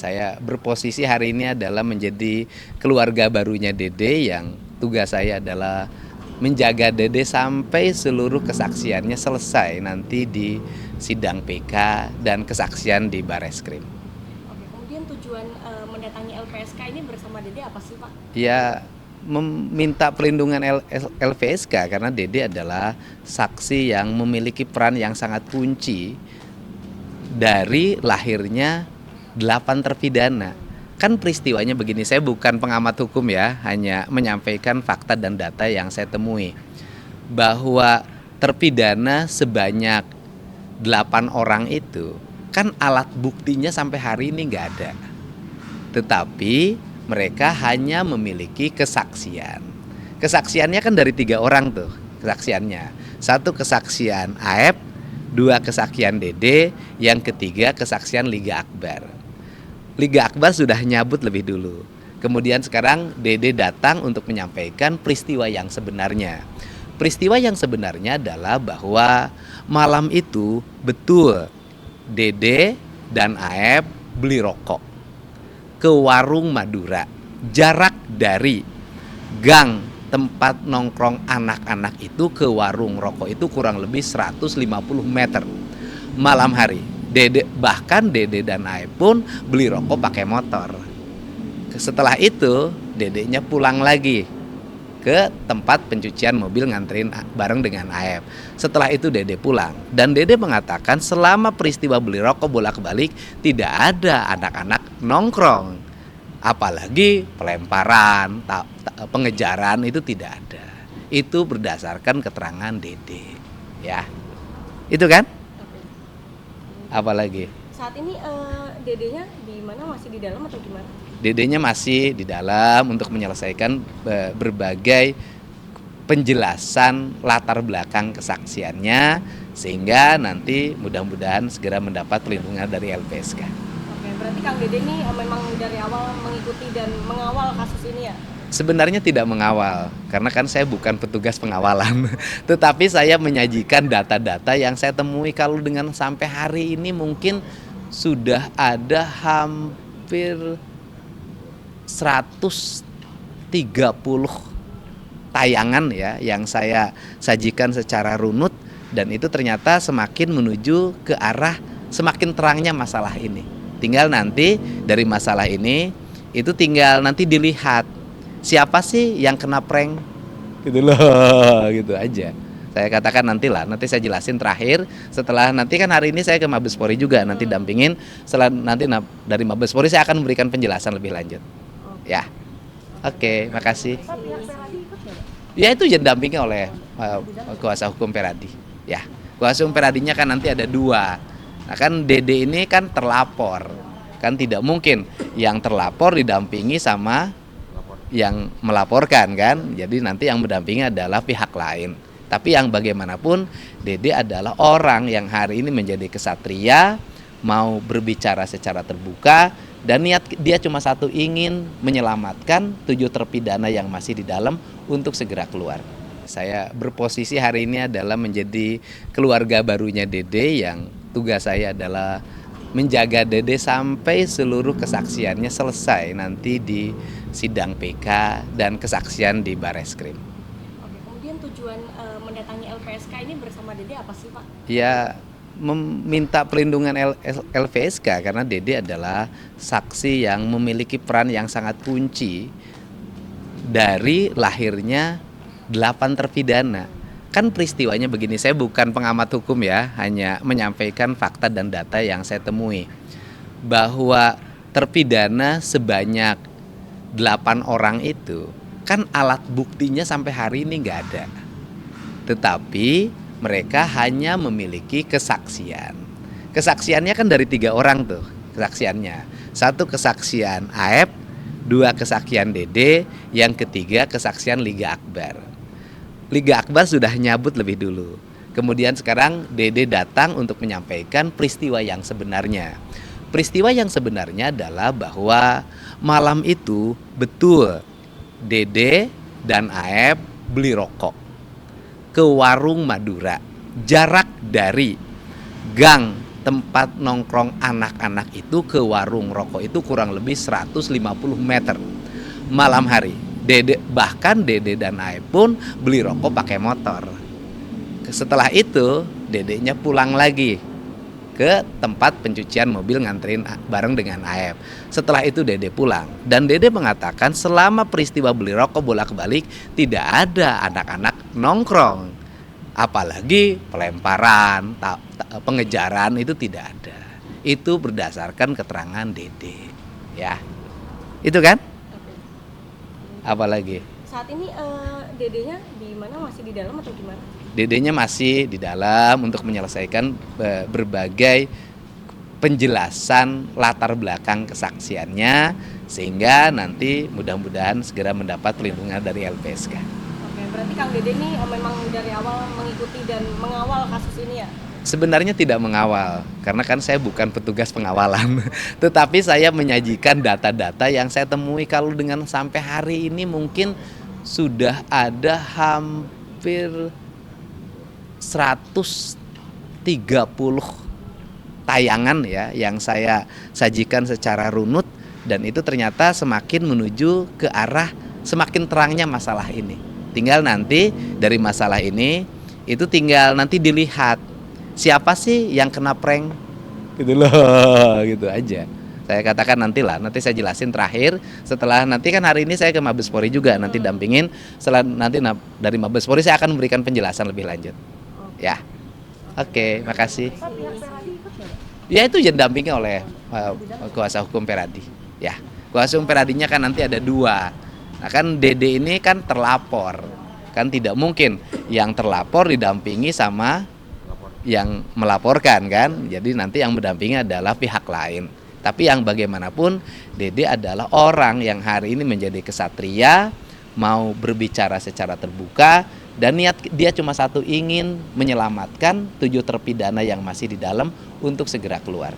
Saya berposisi hari ini adalah menjadi keluarga barunya Dede yang tugas saya adalah menjaga Dede sampai seluruh kesaksiannya selesai nanti di sidang PK dan kesaksian di Bareskrim. Oke, kemudian tujuan mendatangi LPSK ini bersama Dede apa sih, Pak? Ya, meminta perlindungan LPSK karena Dede adalah saksi yang memiliki peran yang sangat kunci dari lahirnya 8 terpidana. Kan peristiwanya begini, saya bukan pengamat hukum ya, hanya menyampaikan fakta dan data yang saya temui. Bahwa terpidana sebanyak 8 orang itu, kan alat buktinya sampai hari ini nggak ada. Tetapi mereka hanya memiliki kesaksian. Kesaksiannya kan dari 3 orang tuh kesaksiannya. 1 kesaksian Aep, 2 kesaksian Dede, yang ketiga kesaksian Liga Akbar. Liga Akbar sudah nyabut lebih dulu. Kemudian sekarang Dede datang untuk menyampaikan peristiwa yang sebenarnya. Peristiwa yang sebenarnya adalah bahwa malam itu betul Dede dan Aep beli rokok ke warung Madura. Jarak dari gang tempat nongkrong anak-anak itu ke warung rokok itu kurang lebih 150 meter. Malam hari. Bahkan Dede dan Aep pun beli rokok pakai motor. Setelah itu Dedenya pulang lagi ke tempat pencucian mobil nganterin bareng dengan Aep. Setelah itu Dede pulang dan Dede mengatakan selama peristiwa beli rokok bolak-balik tidak ada anak-anak nongkrong, apalagi pelemparan, pengejaran itu tidak ada. Itu berdasarkan keterangan Dede, ya. Itu kan? Apalagi? Saat ini Dedenya di mana, masih di dalam atau gimana? Dedenya masih di dalam untuk menyelesaikan berbagai penjelasan latar belakang kesaksiannya sehingga nanti mudah-mudahan segera mendapat perlindungan dari LPSK. Oke, berarti Kang Dede ini memang dari awal mengikuti dan mengawal kasus ini ya? Sebenarnya tidak mengawal, karena kan saya bukan petugas pengawalan. Tetapi saya menyajikan data-data yang saya temui. Kalau dengan sampai hari ini mungkin sudah ada hampir 130 tayangan ya yang saya sajikan secara runut, dan itu ternyata semakin menuju ke arah semakin terangnya masalah ini. Tinggal nanti dari masalah ini itu tinggal nanti dilihat siapa sih yang kena prank gitu loh, gitu aja. Saya katakan nantilah, nanti saya jelasin terakhir setelah nanti kan hari ini saya ke Mabes Polri juga nanti dampingin. Setelah nanti dari Mabes Polri saya akan memberikan penjelasan lebih lanjut. Ya. Oke, makasih. Ya itu yang didampingi oleh kuasa hukum Peradi. Ya. Kuasa hukum Peradinya kan nanti ada 2. Nah kan Dede ini kan terlapor. Kan tidak mungkin yang terlapor didampingi sama yang melaporkan kan, jadi nanti yang mendampingi adalah pihak lain. Tapi yang bagaimanapun Dede adalah orang yang hari ini menjadi kesatria, mau berbicara secara terbuka, dan niat dia cuma satu, ingin menyelamatkan 7 terpidana yang masih di dalam untuk segera keluar. Saya berposisi hari ini adalah menjadi keluarga barunya Dede yang tugas saya adalah menjaga Dede sampai seluruh kesaksiannya selesai nanti di sidang PK dan kesaksian di Bareskrim. Oke, kemudian tujuan mendatangi LPSK ini bersama Dede apa sih, Pak? Ya, meminta perlindungan LPSK karena Dede adalah saksi yang memiliki peran yang sangat kunci dari lahirnya 8 terpidana. Kan peristiwanya begini, saya bukan pengamat hukum ya, hanya menyampaikan fakta dan data yang saya temui. Bahwa terpidana sebanyak 8 orang itu, kan alat buktinya sampai hari ini nggak ada. Tetapi mereka hanya memiliki kesaksian. Kesaksiannya kan dari 3 orang tuh kesaksiannya. 1 kesaksian Aep, 2 kesaksian Dede, yang ketiga kesaksian Liga Akbar. Liga Akbar sudah nyabut lebih dulu. Kemudian sekarang Dede datang untuk menyampaikan peristiwa yang sebenarnya. Peristiwa yang sebenarnya adalah bahwa malam itu betul Dede dan Aep beli rokok ke warung Madura. Jarak dari gang tempat nongkrong anak-anak itu ke warung rokok itu kurang lebih 150 meter malam hari. Bahkan Dede dan Aep pun beli rokok pakai motor. Setelah itu Dedenya pulang lagi ke tempat pencucian mobil nganterin bareng dengan Aep. Setelah itu Dede pulang dan Dede mengatakan selama peristiwa beli rokok bolak-balik tidak ada anak-anak nongkrong, apalagi pelemparan, pengejaran itu tidak ada. Itu berdasarkan keterangan Dede, ya. Itu kan? Apalagi? Saat ini dedenya di mana, masih di dalam atau gimana? Dedenya masih di dalam untuk menyelesaikan berbagai penjelasan latar belakang kesaksiannya sehingga nanti mudah-mudahan segera mendapat perlindungan dari LPSK. Oke, berarti Kang Dede ini memang dari awal mengikuti dan mengawal kasus ini ya? Sebenarnya tidak mengawal, karena kan saya bukan petugas pengawalan. Tetapi saya menyajikan data-data yang saya temui. Kalau dengan sampai hari ini mungkin sudah ada hampir 130 tayangan ya yang saya sajikan secara runut, dan itu ternyata semakin menuju ke arah semakin terangnya masalah ini. Tinggal nanti dari masalah ini itu tinggal nanti dilihat siapa sih yang kena prank gitu loh, gitu aja. Saya katakan nanti saya jelasin terakhir setelah nanti kan hari ini saya ke Mabespori juga nanti dampingin. Setelah nanti dari Mabespori saya akan memberikan penjelasan lebih lanjut. Ya, oke, makasih. Ya itu didampingi oleh kuasa hukum Peradi. Ya, kuasa hukum Peradinya kan nanti ada 2. Nah kan Dede ini kan terlapor, kan tidak mungkin yang terlapor didampingi sama yang melaporkan kan. Jadi nanti yang mendampingi adalah pihak lain. Tapi yang bagaimanapun Dede adalah orang yang hari ini menjadi kesatria, mau berbicara secara terbuka. Dan niat dia cuma satu, ingin menyelamatkan 7 terpidana yang masih di dalam untuk segera keluar.